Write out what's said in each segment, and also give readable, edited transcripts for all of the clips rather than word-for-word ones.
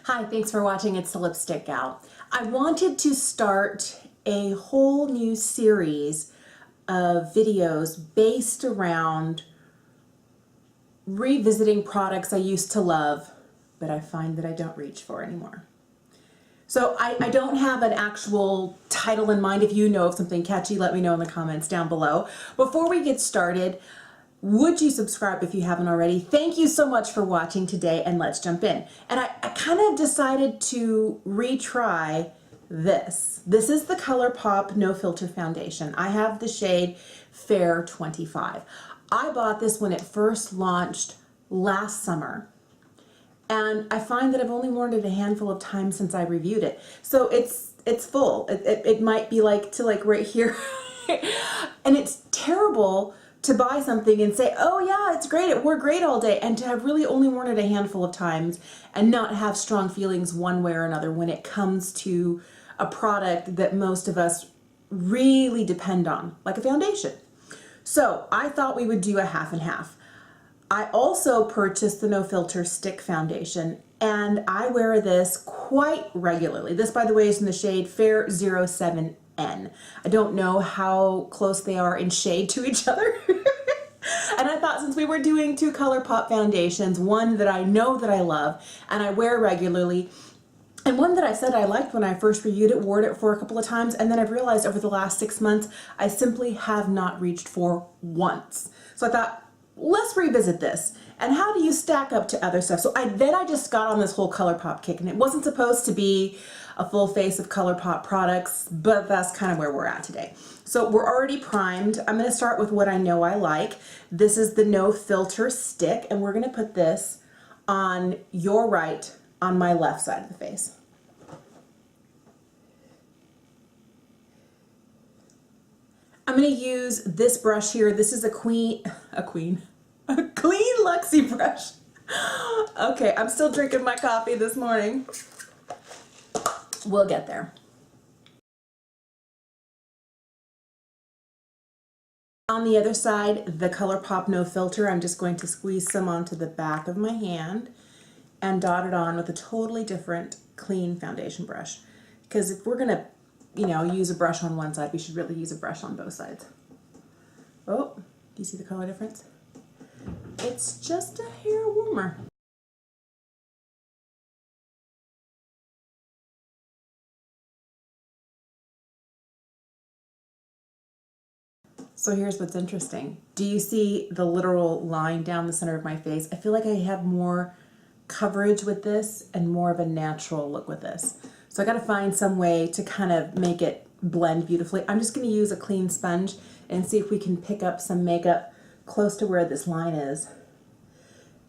Hi, thanks for watching. It's the Lipstick Gal. I wanted to start a whole new series of videos based around revisiting products I used to love, but I find that I don't reach for anymore. So I don't have an actual title in mind. If you know of something catchy, let me know in the comments down below. Before we get started, would you subscribe if you haven't already? Thank you so much for watching today, and let's jump in. And I kind of decided to retry this. This is the Colourpop No Filter Foundation. I have the shade Fair 25. I bought this when it first launched last summer, and I find that I've only worn it a handful of times since I reviewed it. So it's full. It might be like to like right here. And it's terrible to buy something and say, oh yeah, it's great, it wore great all day, and to have really only worn it a handful of times and not have strong feelings one way or another when it comes to a product that most of us really depend on, like a foundation. So I thought we would do a half and half. I also purchased the No Filter Stick Foundation, and I wear this quite regularly. This, by the way, is in the shade Fair 07N. I don't know how close they are in shade to each other. And I thought, since we were doing two Colourpop foundations, one that I know that I love and I wear regularly, and one that I said I liked when I first reviewed it, wore it for a couple of times, and then I've realized over the last 6 months, I simply have not reached for once. So I thought, let's revisit this. And how do you stack up to other stuff? So then I just got on this whole Colourpop kick, and it wasn't supposed to be a full face of Colourpop products, but that's kind of where we're at today. So we're already primed. I'm going to start with what I know I like. This is the No Filter Stick, and we're going to put this on your right, on my left side of the face. I'm going to use this brush here. This is a clean Luxie brush. Okay, I'm still drinking my coffee this morning. We'll get there. On the other side, the Colourpop No Filter, I'm just going to squeeze some onto the back of my hand and dot it on with a totally different clean foundation brush. Because if we're going to, use a brush on one side, we should really use a brush on both sides. Oh, do you see the color difference? It's just a hair warmer. So here's what's interesting. Do you see the literal line down the center of my face? I feel like I have more coverage with this and more of a natural look with this. So I got to find some way to kind of make it blend beautifully. I'm just going to use a clean sponge and see if we can pick up some makeup close to where this line is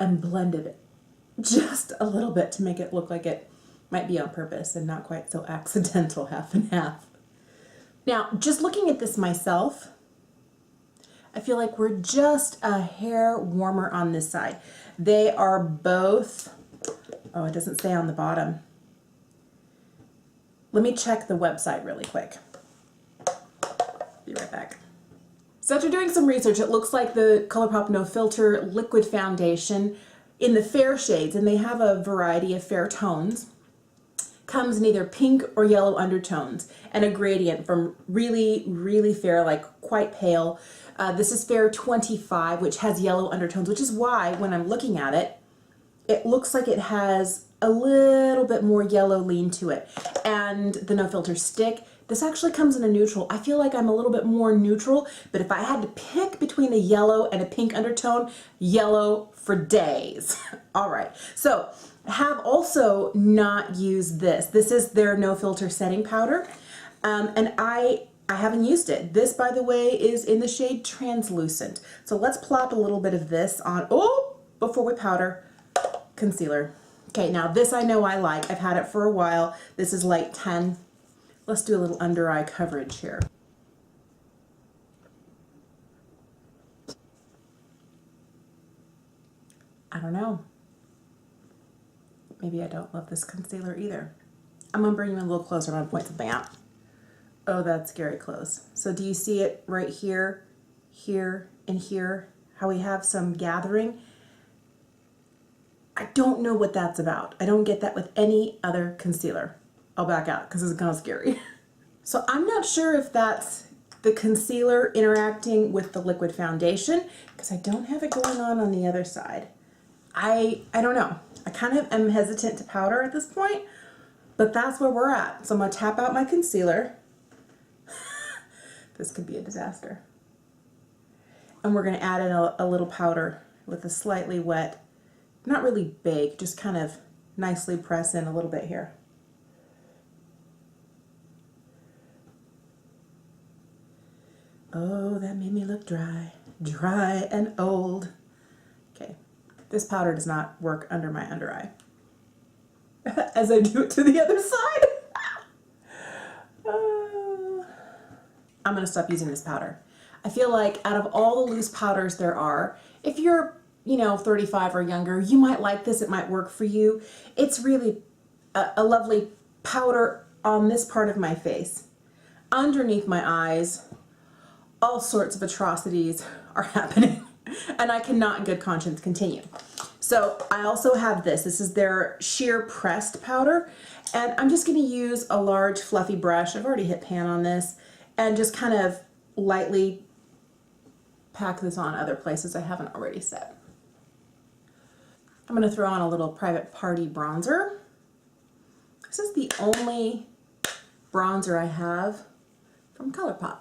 and blend it just a little bit to make it look like it might be on purpose and not quite so accidental, half and half. Now, just looking at this myself, I feel like we're just a hair warmer on this side. They are both, oh, it doesn't say on the bottom. Let me check the website really quick. Be right back. So after doing some research, it looks like the Colourpop No Filter Liquid Foundation in the fair shades, and they have a variety of fair tones, comes in either pink or yellow undertones and a gradient from really, really fair, like quite pale. This is Fair 25, which has yellow undertones, which is why when I'm looking at it, it looks like it has a little bit more yellow lean to it. And the No Filter Stick, this actually comes in a neutral. I feel like I'm a little bit more neutral, but if I had to pick between a yellow and a pink undertone, yellow for days. All right, so have also not used this. This is their No Filter setting powder, and I haven't used it. This, by the way, is in the shade Translucent. So let's plop a little bit of this on, before we powder, concealer. Okay, now this I know I like. I've had it for a while. This is light 10. Let's do a little under eye coverage here. I don't know. Maybe I don't love this concealer either. I'm gonna bring you in a little closer. I'm gonna point something out. Oh, that's scary close. So do you see it right here, here, and here? How we have some gathering? I don't know what that's about. I don't get that with any other concealer. I'll back out because it's kind of scary. So I'm not sure if that's the concealer interacting with the liquid foundation because I don't have it going on the other side. I don't know. I kind of am hesitant to powder at this point, but that's where we're at. So I'm gonna tap out my concealer. This could be a disaster. And we're gonna add in a little powder with a slightly wet, not really bake, just kind of nicely press in a little bit here. Oh, that made me look dry and old. Okay, this powder does not work under my under eye as I do it to the other side. I'm gonna stop using this powder. I feel like out of all the loose powders there are, if you're, 35 or younger, you might like this, it might work for you. It's really a lovely powder on this part of my face. Underneath my eyes, all sorts of atrocities are happening and I cannot in good conscience continue. So I also have this. This is their sheer pressed powder, and I'm just going to use a large fluffy brush. I've already hit pan on this, and just kind of lightly pack this on other places I haven't already set. I'm going to throw on a little Private Party bronzer. This is the only bronzer I have from Colourpop.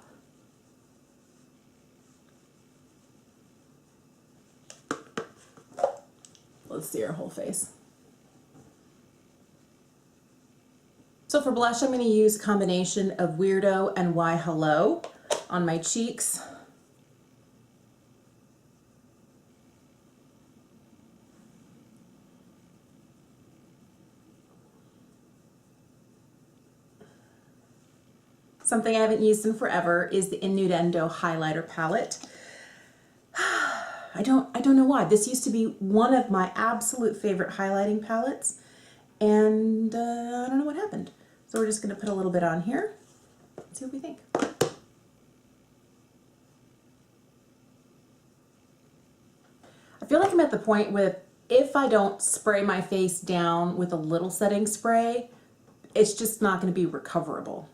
Let's see her whole face. So for blush, I'm going to use a combination of Weirdo and Why Hello on my cheeks. Something I haven't used in forever is the Innuendo highlighter palette. I don't know why. This used to be one of my absolute favorite highlighting palettes, and I don't know what happened. So we're just going to put a little bit on here and see what we think. I feel like I'm at the point with, if I don't spray my face down with a little setting spray, it's just not going to be recoverable.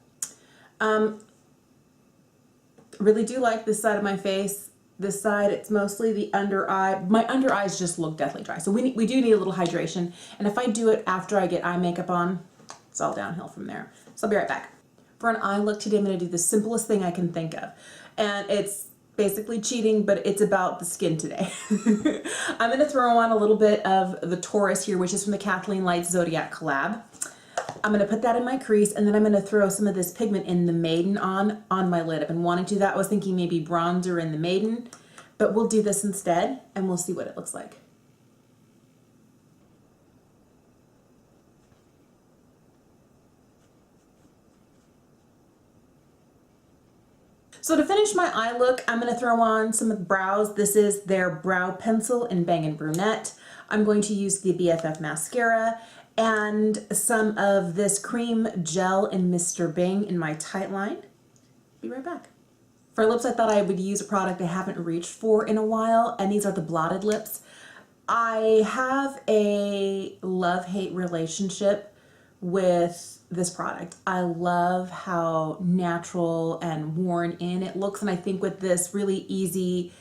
Really do like this side of my face. This side, it's mostly the under eye. My under eyes just look deathly dry. So we do need a little hydration. And if I do it after I get eye makeup on, it's all downhill from there. So I'll be right back. For an eye look today, I'm going to do the simplest thing I can think of. And it's basically cheating, but it's about the skin today. I'm going to throw on a little bit of the Taurus here, which is from the Kathleen Lights Zodiac collab. I'm going to put that in my crease, and then I'm going to throw some of this pigment in the Maiden on my lid. I've been wanting to do that. I was thinking maybe bronzer in the Maiden, but we'll do this instead, and we'll see what it looks like. So to finish my eye look, I'm going to throw on some of the brows. This is their brow pencil in Bang & Brunette. I'm going to use the BFF mascara and some of this cream gel in Mr. Bing in my tight line. Be right back. For lips, I thought I would use a product I haven't reached for in a while, and these are the blotted lips. I have a love-hate relationship with this product. I love how natural and worn in it looks, and I think with this really easy,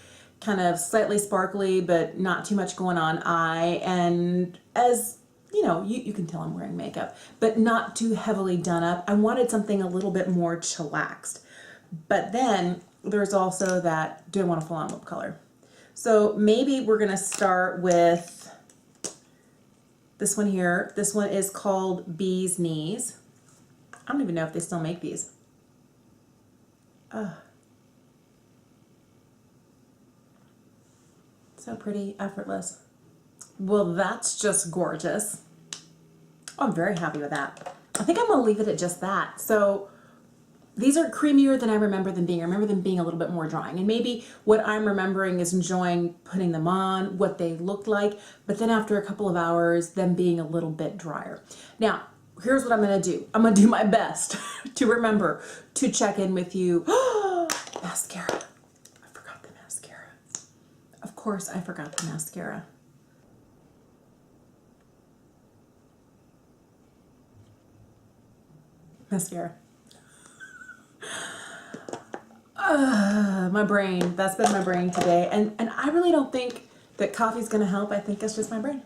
kind of slightly sparkly, but not too much going on eye, and as you know, you can tell I'm wearing makeup, but not too heavily done up. I wanted something a little bit more chillaxed. But then there's also that, do I want a full-on lip color? So maybe we're gonna start with this one here. This one is called Bee's Knees. I don't even know if they still make these. So pretty, effortless. Well, that's just gorgeous. Oh, I'm very happy with that. I think I'm gonna leave it at just that. So these are creamier than I remember them being. I remember them being a little bit more drying. And maybe what I'm remembering is enjoying putting them on, what they looked like, but then after a couple of hours, them being a little bit drier. Now, here's what I'm gonna do. I'm gonna do my best to remember to check in with you. Mascara. I forgot the mascara. Of course, I forgot the mascara. mascara. My brain, that's been my brain today. And I really don't think that coffee's gonna help. I think it's just my brain.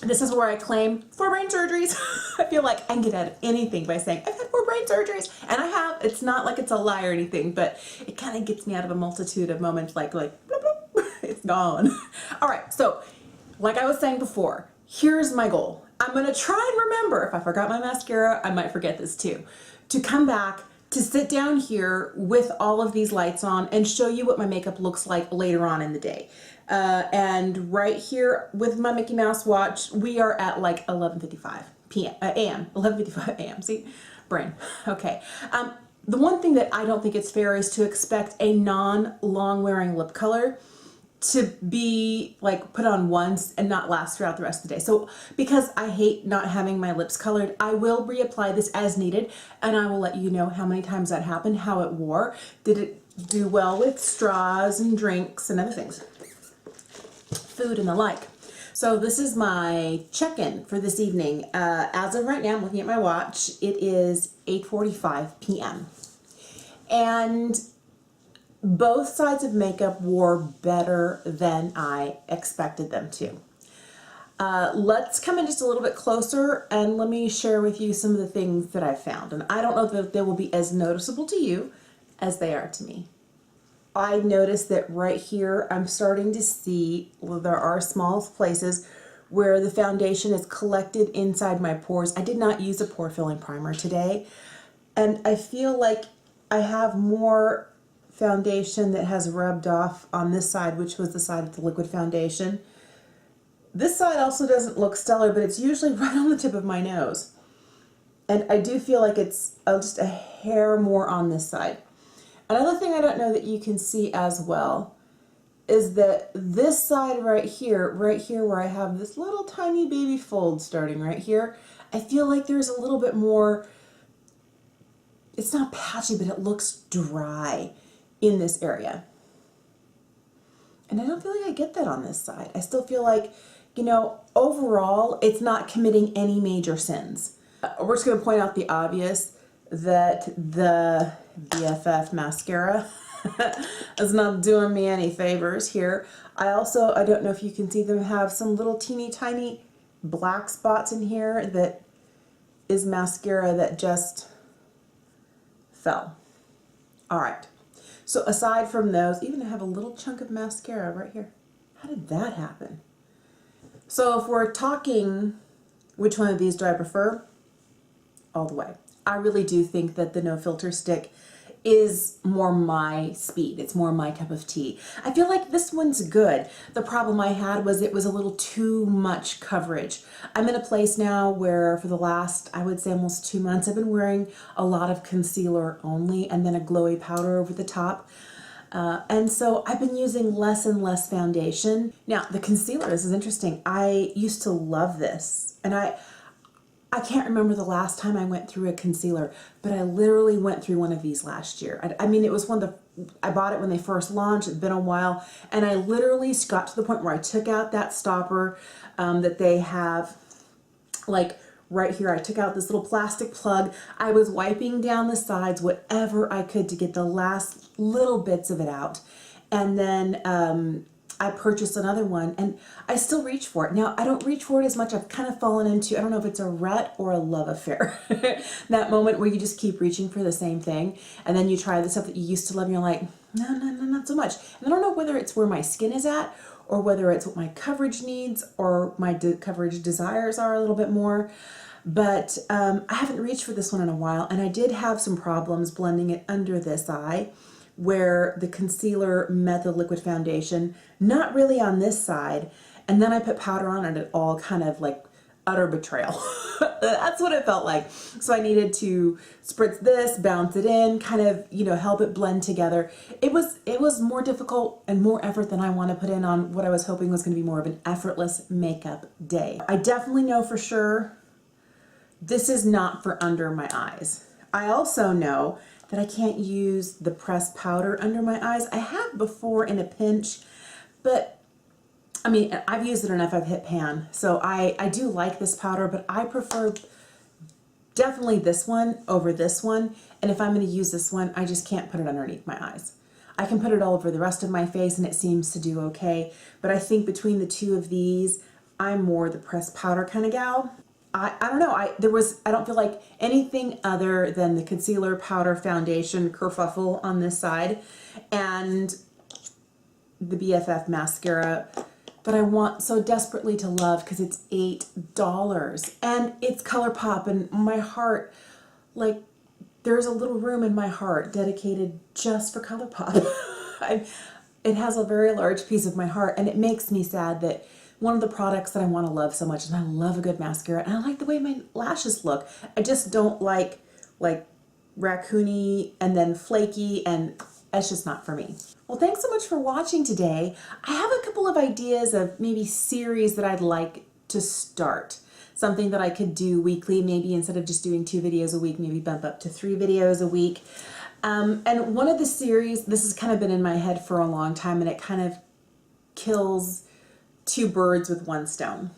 This is where I claim 4 brain surgeries. I feel like I can get out of anything by saying, I've had 4 brain surgeries. And I have. It's not like it's a lie or anything, but it kind of gets me out of a multitude of moments like bloop, bloop, it's gone. All right, so like I was saying before, here's my goal. I'm gonna try and remember, if I forgot my mascara, I might forget this too, to come back, to sit down here with all of these lights on and show you what my makeup looks like later on in the day. And right here with my Mickey Mouse watch, we are at like 11:55 p.m. a.m. 11:55 a.m. See, brain. Okay. The one thing that I don't think it's fair is to expect a non-long wearing lip color to be like put on once and not last throughout the rest of the day. So because I hate not having my lips colored, I will reapply this as needed, and I will let you know how many times that happened, how it wore. Did it do well with straws and drinks and other things, food and the like. So this is my check-in for this evening. As of right now, I'm looking at my watch. It is 8:45 p.m. and both sides of makeup wore better than I expected them to. Let's come in just a little bit closer and let me share with you some of the things that I found. And I don't know that they will be as noticeable to you as they are to me. I noticed that right here, I'm starting to see, well, there are small places where the foundation is collected inside my pores. I did not use a pore filling primer today, and I feel like I have more foundation that has rubbed off on this side, which was the side of the liquid foundation. This side also doesn't look stellar, but it's usually right on the tip of my nose. And I do feel like it's just a hair more on this side. Another thing I don't know that you can see as well is that this side right here where I have this little tiny baby fold starting right here, I feel like there's a little bit more, it's not patchy, but it looks dry in this area. And I don't feel like I get that on this side. I still feel like, you know, overall, it's not committing any major sins. We're just going to point out the obvious, that the BFF mascara is not doing me any favors here. I don't know if you can see them, have some little teeny tiny black spots in here that is mascara that just fell. All right. So aside from those, even I have a little chunk of mascara right here. How did that happen? So if we're talking, which one of these do I prefer? All the way. I really do think that the No Filter stick is more my speed. It's more my cup of tea. I feel like this one's good. The problem I had was it was a little too much coverage. I'm in a place now where for the last, I would say almost 2 months, I've been wearing a lot of concealer only and then a glowy powder over the top. And so I've been using less and less foundation. Now the concealer, this is interesting. I used to love this, and I can't remember the last time I went through a concealer, but I literally went through one of these last year. I mean, it was one of the, I bought it when they first launched, it'd been a while, and I literally got to the point where I took out that stopper that they have, like right here. I took out this little plastic plug. I was wiping down the sides, whatever I could, to get the last little bits of it out. And then I purchased another one, and I still reach for it. Now, I don't reach for it as much. I've kind of fallen into, I don't know if it's a rut or a love affair. That moment where you just keep reaching for the same thing, and then you try the stuff that you used to love, and you're like, no, not so much. And I don't know whether it's where my skin is at, or whether it's what my coverage needs, or my coverage desires are a little bit more. But I haven't reached for this one in a while, and I did have some problems blending it under this eye, where the concealer met the liquid foundation, not really on this side, and then I put powder on and it all kind of like utter betrayal. That's what it felt like. So I needed to spritz this, bounce it in, kind of, you know, help it blend together. It was more difficult and more effort than I want to put in on what I was hoping was going to be more of an effortless makeup day. I definitely know for sure this is not for under my eyes. I also know that I can't use the pressed powder under my eyes. I have before in a pinch, but I mean, I've used it enough, I've hit pan. So I do like this powder, but I prefer definitely this one over this one. And if I'm going to use this one, I just can't put it underneath my eyes. I can put it all over the rest of my face and it seems to do okay. But I think between the two of these, I'm more the pressed powder kind of gal. I don't know. I don't feel like anything other than the concealer, powder, foundation, kerfuffle on this side, and the BFF mascara that I want so desperately to love because it's $8 and it's Colourpop, and my heart, like, there's a little room in my heart dedicated just for Colourpop. It has a very large piece of my heart, and it makes me sad that one of the products that I want to love so much, and I love a good mascara, and I like the way my lashes look. I just don't like raccoony and then flaky, and it's just not for me. Well, thanks so much for watching today. I have a couple of ideas of maybe series that I'd like to start. Something that I could do weekly, maybe instead of just doing 2 videos a week, maybe bump up to 3 videos a week. And one of the series, this has kind of been in my head for a long time, and it kind of kills 2 birds with 1 stone.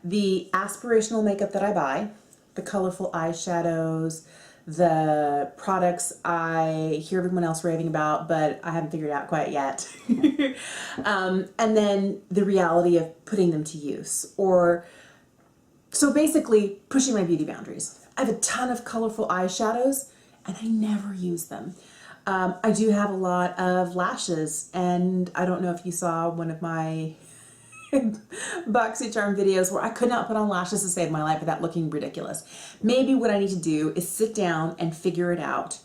The aspirational makeup that I buy, the colorful eyeshadows, the products I hear everyone else raving about, but I haven't figured out quite yet. And then the reality of putting them to use. So basically, pushing my beauty boundaries. I have a ton of colorful eyeshadows, and I never use them. I do have a lot of lashes, and I don't know if you saw one of my BoxyCharm videos where I could not put on lashes to save my life without looking ridiculous. Maybe what I need to do is sit down and figure it out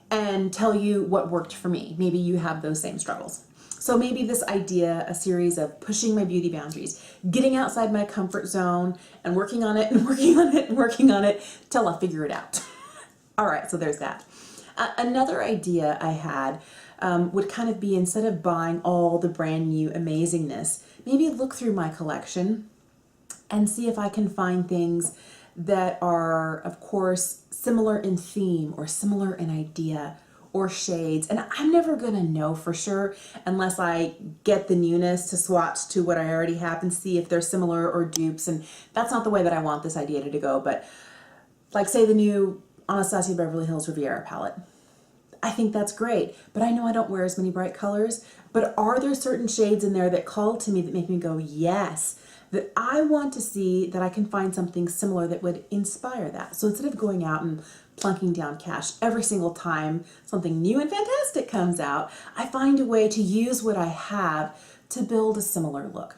and tell you what worked for me. Maybe you have those same struggles. So maybe this idea, a series of pushing my beauty boundaries, getting outside my comfort zone and working on it and working on it and working on it till I figure it out. All right, so there's that. Another idea I had would kind of be, instead of buying all the brand new amazingness, maybe look through my collection and see if I can find things that are, of course, similar in theme or similar in idea or shades. And I'm never gonna know for sure unless I get the newness to swatch to what I already have and see if they're similar or dupes. And that's not the way that I want this idea to go. But like, say the new Anastasia Beverly Hills Riviera palette. I think that's great, but I know I don't wear as many bright colors. But are there certain shades in there that call to me, that make me go, yes, that I want to see that I can find something similar that would inspire that. So instead of going out and plunking down cash every single time something new and fantastic comes out, I find a way to use what I have to build a similar look.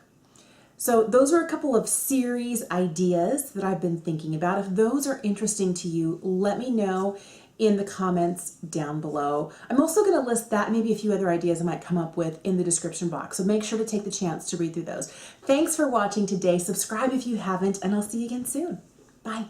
So those are a couple of series ideas that I've been thinking about. If those are interesting to you, let me know in the comments down below. I'm also going to list that, maybe a few other ideas I might come up with, in the description box. So make sure to take the chance to read through those. Thanks for watching today. Subscribe if you haven't, and I'll see you again soon. Bye.